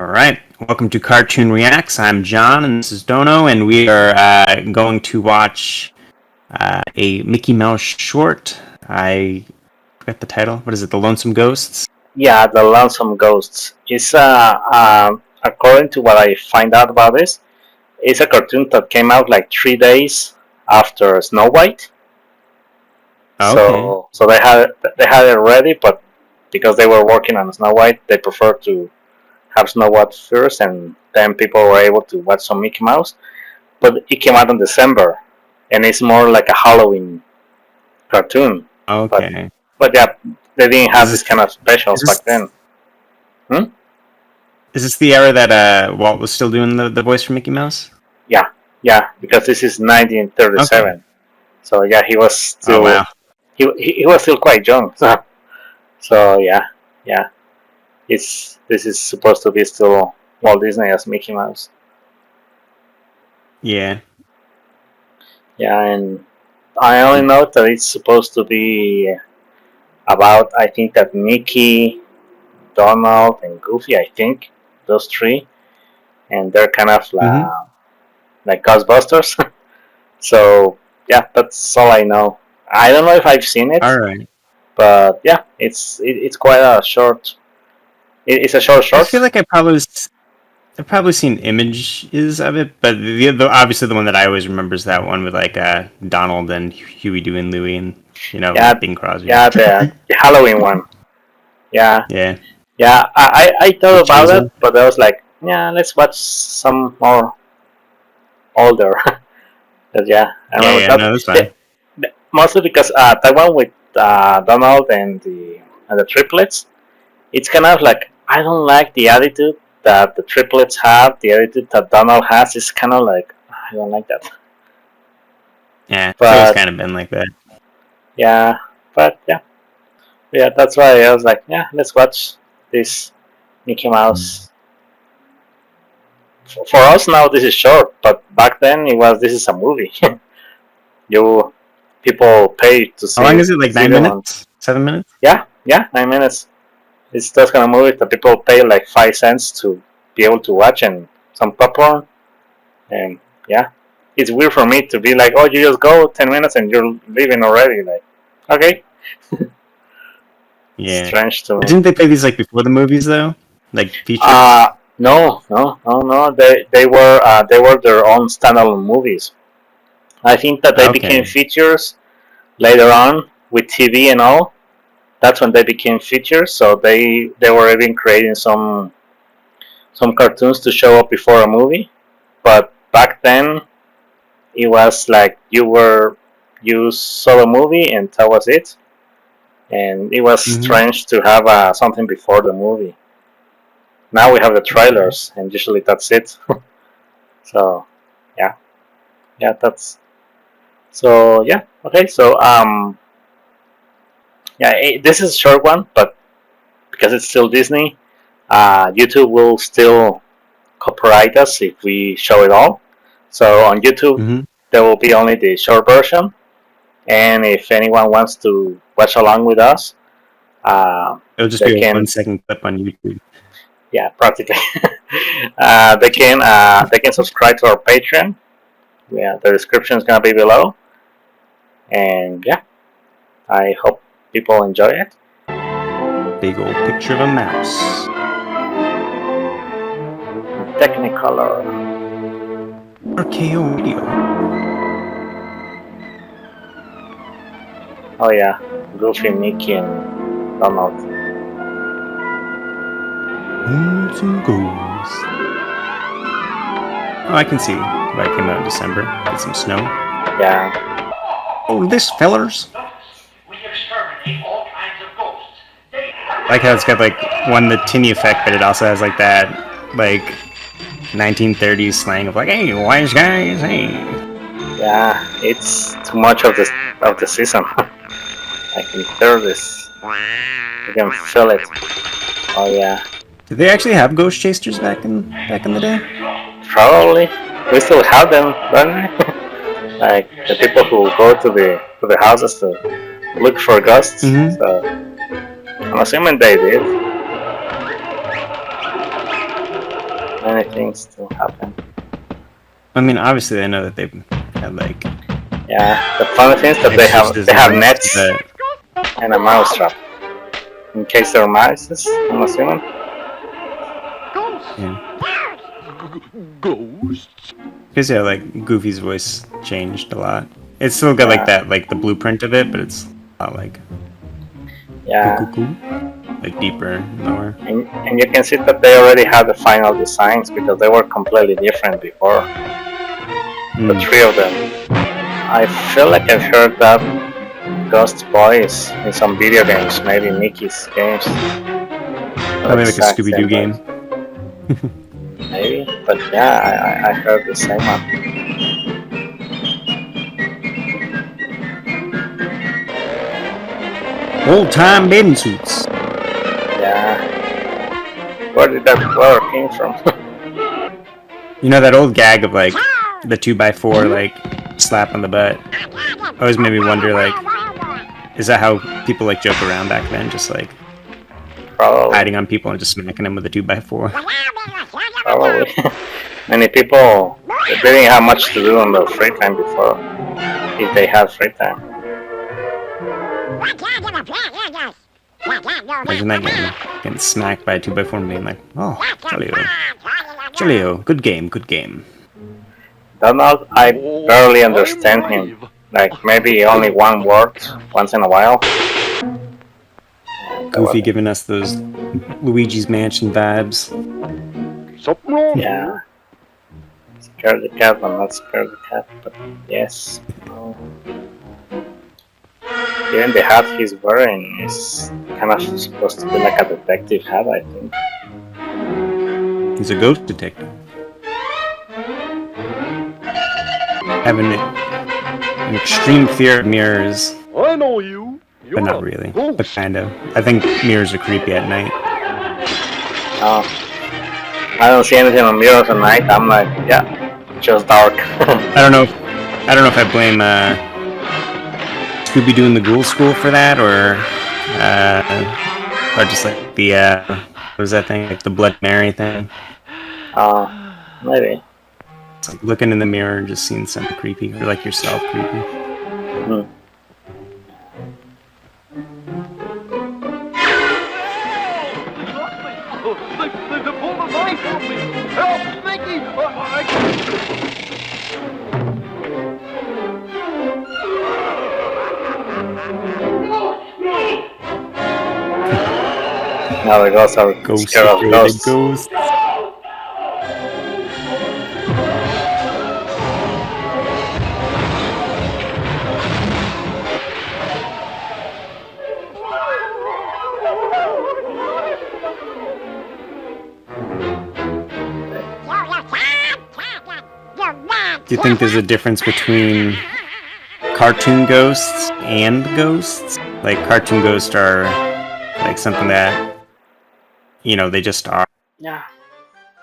All right, welcome to Cartoon Reacts. I'm John, and this is Dono, and we are going to watch a Mickey Mouse short. I forget the title. What is it? The Lonesome Ghosts? Yeah, the Lonesome Ghosts. It's according to what I find out about this, it's a cartoon that came out like 3 days after Snow White. Okay. So they had it ready, but because they were working on Snow White, they preferred to have Snow White first, and then people were able to watch some Mickey Mouse. But it came out in December, and it's more like a Halloween cartoon. But Okay. but yeah, they didn't have Is this this kind of specials is back this then. Hmm? is this the era that Walt was still doing the voice for Mickey Mouse? Yeah, yeah, because this is Okay. 1937. So yeah, he was Oh still wow. he was still quite young. So yeah, yeah, it's this is supposed to be still Walt Disney as Mickey Mouse. Yeah. Yeah, and I only know that it's supposed to be about, I think, that Mickey, Donald, and Goofy. I think those three, and they're kind of Mm-hmm. like Ghostbusters. So yeah, that's all I know. I don't know if I've seen All it, right. but yeah, it's quite a short. It's a I short. feel like I've probably seen images of it, but obviously the one that I always remember is that one with like Donald and Huey, Dewey, and Louie, and Yeah, Bing Crosby. yeah, the Halloween one. Yeah, Yeah, yeah. I thought with about it, Chaser. but I was like, yeah, let's watch some more older. But yeah, I Yeah, remember yeah, that. no, that's Yeah, fine. mostly because that one with Donald and the triplets. It's kind of like, I don't like the attitude that the triplets have. The attitude that Donald has is kind of like, I don't like that. Yeah, it's always But kind of been like that. yeah, but yeah, yeah. That's why I was like, yeah, let's watch this Mickey Mouse. For us now, this is short, but back then it was. This is a movie. you People pay to How long see is it? Like see nine them on. minutes? 7 minutes? Yeah, yeah, 9 minutes. It's those kind of movies that people pay like 5 cents to be able to watch, and some popcorn. And yeah, it's weird for me to be like, oh, you just go 10 minutes and you're leaving already. Like, okay, Yeah. strange to But me. didn't they play these like before the movies though? Like features? No, no, no, no. They were their own standalone movies. I think that they became Okay. features later on with TV and all. That's when they became features. So they were even creating some cartoons to show up before a movie. But back then, it was like you saw the movie and that was it. And it was Mm-hmm. strange to have something before the movie. Now we have the Okay. trailers, and usually that's it. So yeah, yeah, that's so yeah. Okay, so yeah, this is a short one, but because it's still Disney, YouTube will still copyright us if we show it all. So on YouTube, Mm-hmm. there will be only the short version, and if anyone wants to watch along with us, uh, It'll just they be a one can. second clip on YouTube. Yeah, practically. They can subscribe to our Patreon. Yeah, the description is gonna be below, and yeah, I hope people enjoy it. Big old picture of a mouse. Technicolor. RKO Radio. Oh yeah, Goofy, Mickey, and Donald. Lonesome Ghosts. Oh, I can see why it came out in December. Get some snow. Yeah, Oh, this fellers. We exterminate all kinds of ghosts. They I like how it's got like the tinny effect, but it also has like that like 1930s slang of like, hey, wise guys, hey. yeah, it's too much of the season. I can feel this. I can feel it. Oh yeah, Did they actually have ghost chasers back in the day? probably. We still have them, don't we? Like the people who go to the houses to look for ghosts. Mm-hmm. So, I'm assuming they did. many things to happen. I mean, obviously, I know that they've had like Yeah, the funny thing is that they have exorcisms, nets but and a mouse trap in case they're mice. I'm assuming. yeah, Ghosts? because yeah, like Goofy's voice changed a lot. It's still got like Yeah, that, like the blueprint of it, but it's a lot like goo yeah, goo goo, like deeper, lower. and you can see that they already had the final designs because they were completely different before. The Mm. three of them. I feel like I've heard that Ghost voice in some video games, maybe Mickey's games. Not Probably like a exact Scooby Doo same game. voice, maybe, but yeah, I heard the same one. Old time bathing suits. Yeah, where did that word came from? You know that old gag of like the 2x4 like slap on the butt. Always made me wonder like, is that how people like joke around back then? Just like Probably, hiding on people and just smacking them with a 2x4. probably. Many people they didn't have much to do on their free time before, if they had free time. Imagine that getting smacked by a 2x4 and being like, oh, Jolio. Jolio, good game, good game. Donald, I Oh, barely I'm understand him. brave. Like maybe only one word once in a while. And Goofy giving us those Luigi's Mansion vibes. Something wrong yeah, here? scare the cat, I'm not scared the cat, but yes. No. Even the hat he's wearing is kind of supposed to be like a detective hat, I think. He's a ghost detective. Having an extreme fear of mirrors, I know you. You're but not a really. ghost. But kind of. I think mirrors are creepy at night. No, I don't see anything on mirrors at night. I'm like, yeah, just dark. I don't know. I don't know if I blame Scooby Doo and the Ghoul School for that, or just like the what was that thing? Like the Blood Mary thing. Maybe. It's like looking in the mirror and just seeing something creepy, or like yourself creepy. Hmm. They pulled a knife on me. Help, Mickey! Now the ghosts are Ghost scared of afraid of ghosts. ghosts. Do you think there's a difference between cartoon ghosts and ghosts? Like cartoon ghosts are like something that, you know, they just are. Yeah,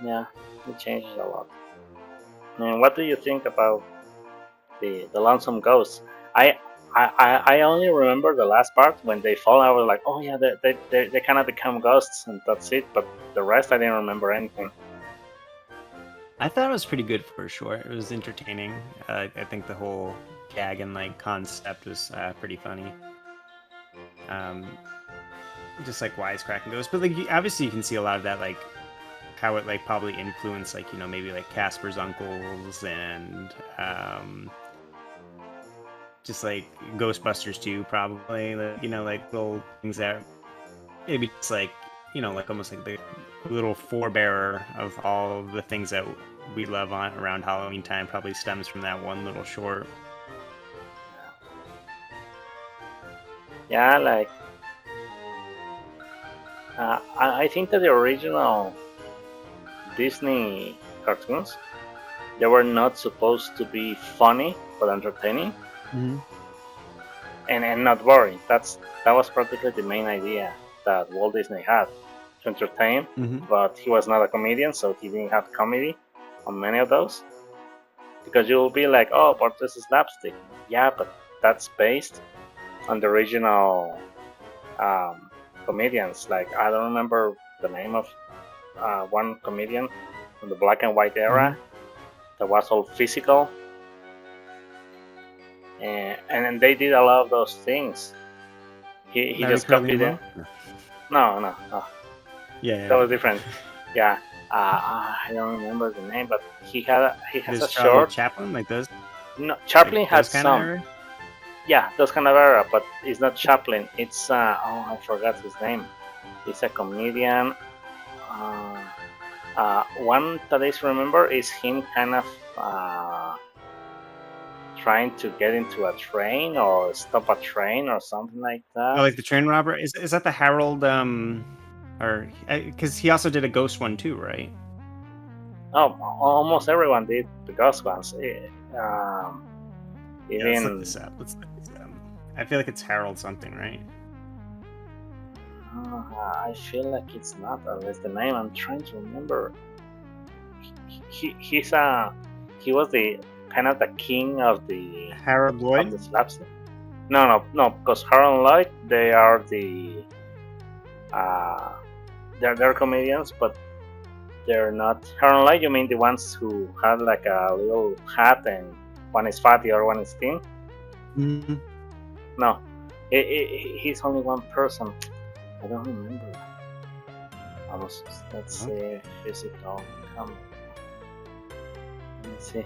yeah, it changes a lot. And what do you think about the Lonesome Ghosts? I only remember the last part when they fall. I was like, oh yeah, they kind of become ghosts and that's it. But the rest I didn't remember anything. I thought it was pretty good for sure. It was entertaining. I think the whole gag and like concept was pretty funny. Just like wisecracking ghosts, but like obviously you can see a lot of that, like how it like probably influenced, like, you know, maybe like Casper's uncles and just like Ghostbusters 2 probably, like, you know, like little things that maybe it's like, you know, like almost like the little forebearer of all of the things that we love on around Halloween time probably stems from that one little short. Yeah, like I think that the original Disney cartoons they were not supposed to be funny but entertaining and not boring. That was practically the main idea that Walt Disney had to entertain, but he was not a comedian, so he didn't have comedy on many of those. Because you'll be like, oh, but this is slapstick. Yeah, but that's based on the original comedians. Like I don't remember the name of one comedian in the black and white era that was all physical, and they did a lot of those things. He Larry just copied Curly it. No. Yeah. That was different. Yeah. I don't remember the name, but he has There's a Charlie short. Chaplin, like those. No, Chaplin Like has those kind of some. era? Yeah, those kind of era, but it's not Chaplin. It's I forgot his name. He's a comedian. One that I remember is him kind of trying to get into a train or stop a train or something like that. Oh, like the train robber. Is that the Harold? Or because he also did a ghost one too, right? Oh, almost everyone did the ghost ones. Yeah, let's look Even this up. I feel like it's Harold something, right? I feel like it's not. That's the name I'm trying to remember. He was the kind of the king of the Harold Lloyd. slapstick. No, because Harold and Lloyd, they are the they're comedians, but they're not. Harold and Lloyd, you mean the ones who had like a little hat and one is fat, the other one is thin? Mm-hmm. No, he's only one person. I don't remember. Let's see, physical comedy. Let me see.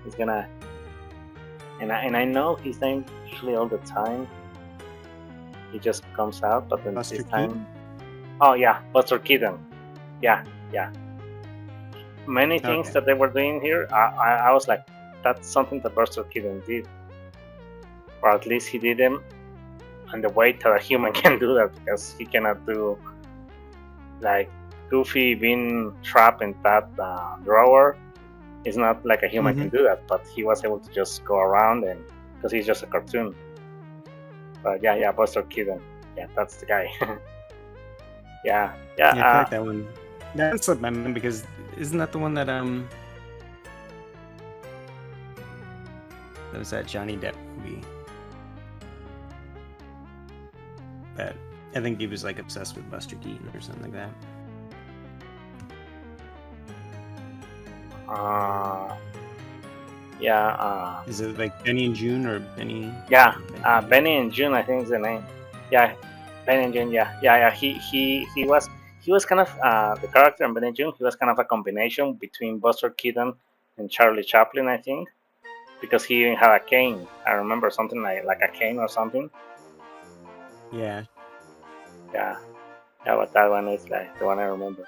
He's gonna, and I know his name usually all the time. He just comes out, but then Buster this time. Keaton? Oh yeah, Buster Keaton. Yeah. Many things Okay. that they were doing here, I was like, that's something that Buster Keaton did, or at least he did them, and the way that a human can do that, because he cannot do like Goofy being trapped in that drawer. It's not like a human can do that, but he was able to just go around, and because he's just a cartoon. But yeah, Buster Keaton. Yeah, that's the guy. yeah. Yeah, I feel like that one. That slipped my mind because isn't that the one that that was that Johnny Depp movie? But I think he was like obsessed with Buster Keaton or something like that. Is it like Benny and June or Benny? Yeah, Benny and June, I think is the name. Yeah, Benny and June. Yeah. He was kind of the character in Benny and June. He was kind of a combination between Buster Keaton and Charlie Chaplin, I think, because he even had a cane. I remember something like a cane or something. Yeah. Yeah, but that one is like the one I remember.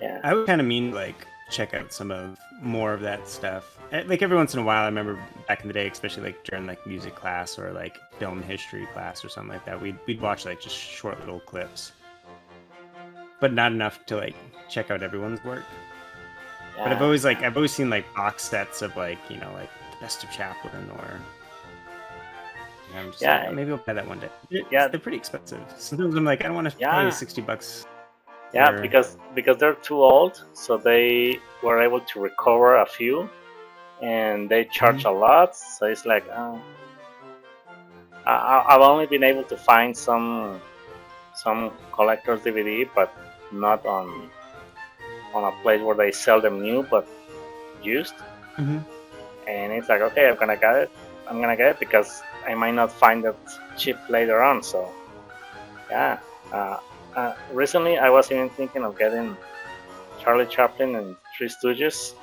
Yeah. I would kind of mean like check out some of more of that stuff. Like every once in a while, I remember back in the day, especially like during like music class or like film history class or something like that, we'd watch like just short little clips, but not enough to like check out everyone's work. Yeah. But I've always seen like box sets of like like the best of Chaplin or. I'm just like, oh, maybe I'll buy that one day. They're pretty expensive. Sometimes I'm like, I don't want to pay $60. Yeah, because they're too old, so they were able to recover a few, and they charge a lot. So it's like, I've only been able to find some collector's DVD, but not on a place where they sell them new but used. And it's like, okay, I'm gonna get it because I might not find it cheap later on. So yeah. Recently, I was even thinking of getting Charlie Chaplin and Three Stooges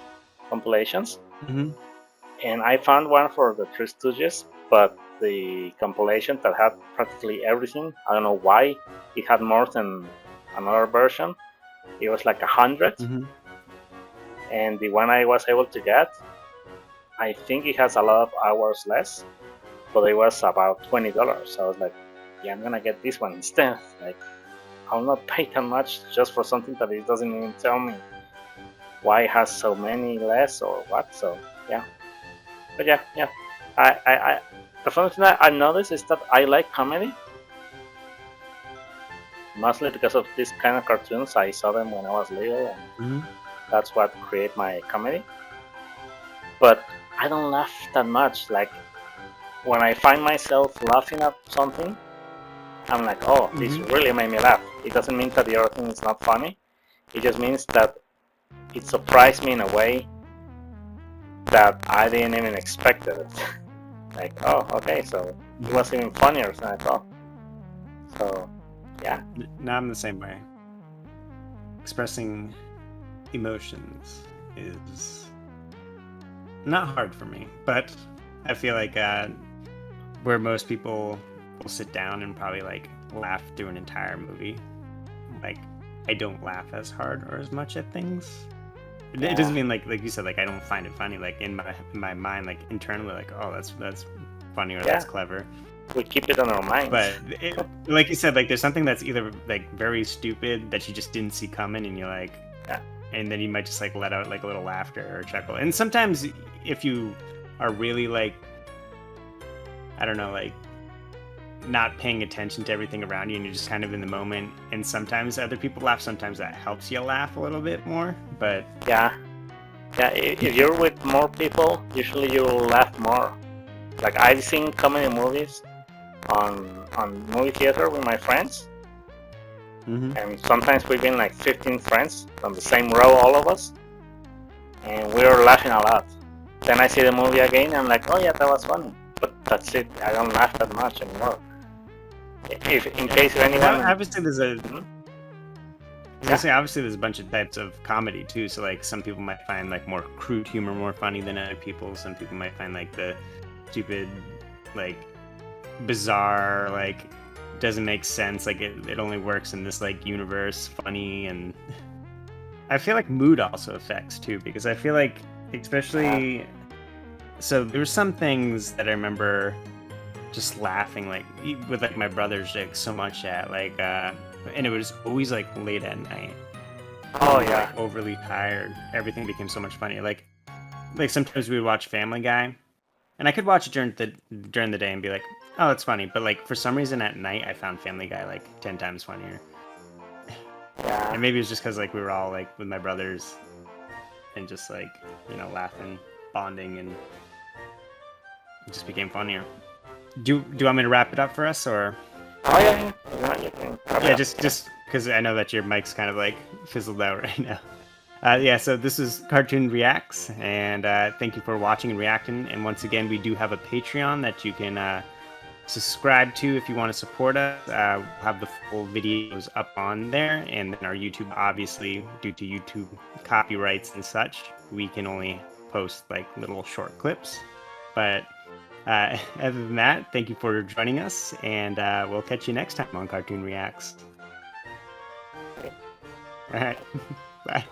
compilations, and I found one for the Three Stooges, but the compilation that had practically everything. I don't know why it had more than another version. It was like 100, and the one I was able to get, I think it has a lot of hours less, but it was about $20. So I was like, yeah, I'm gonna get this one instead. Like, I'll not pay that much just for something that it doesn't even tell me why it has so many less or what. So yeah, but yeah. I the funny thing that I noticed is that I like comedy, mostly because of this kind of cartoons. I saw them when I was little, and that's what create my comedy. But I don't laugh that much. Like when I find myself laughing at something, I'm like, oh, this really made me laugh. It doesn't mean that the other thing is not funny. It just means that it surprised me in a way that I didn't even expect it. Like, oh, okay, so it was even funnier than I thought. So, yeah. No, I'm the same way. Expressing emotions is not hard for me, but I feel like where most people will sit down and probably like laugh through an entire movie, like I don't laugh as hard or as much at things. It doesn't mean like you said, like I don't find it funny. Like in my mind, like internally, like oh that's funny or that's clever. We keep it on our minds. But like you said, like there's something that's either like very stupid that you just didn't see coming, and you're like, and then you might just like let out like a little laughter or chuckle. And sometimes if you are really like, I don't know, like not paying attention to everything around you and you're just kind of in the moment, and sometimes other people laugh, sometimes that helps you laugh a little bit more. But yeah, if you're with more people, usually you'll laugh more. Like I've seen comedy movies on movie theater with my friends, and sometimes we've been like 15 friends on the same row, all of us, and we are laughing a lot. Then I see the movie again and I'm like, oh yeah, that was funny, but that's it. I don't laugh that much anymore. If in case anyone, obviously there's a obviously there's a bunch of types of comedy too, so like some people might find like more crude humor more funny than other people. Some people might find like the stupid, like bizarre, like doesn't make sense, like it only works in this like universe funny. And I feel like mood also affects too, because I feel like especially so there were some things that I remember just laughing like with like my brother's jokes so much at, like and it was always like late at night. oh yeah, like overly tired, everything became so much funnier. Like sometimes we would watch Family Guy, and I could watch it during the day and be like, oh, it's funny. But like for some reason at night, I found Family Guy like 10 times funnier. yeah. And maybe it's just because like we were all like with my brothers and just like, you know, laughing, bonding, and it just became funnier. Do you want me to wrap it up for us, or? Oh yeah, you can. Yeah, just because I know that your mic's kind of like fizzled out right now. Yeah, so this is Cartoon Reacts, and thank you for watching and reacting. And once again, we do have a Patreon that you can subscribe to if you want to support us. We'll have the full videos up on there, and then our YouTube, obviously, due to YouTube copyrights and such, we can only post like little short clips. But other than that, thank you for joining us, and we'll catch you next time on Cartoon Reacts. All right. Bye.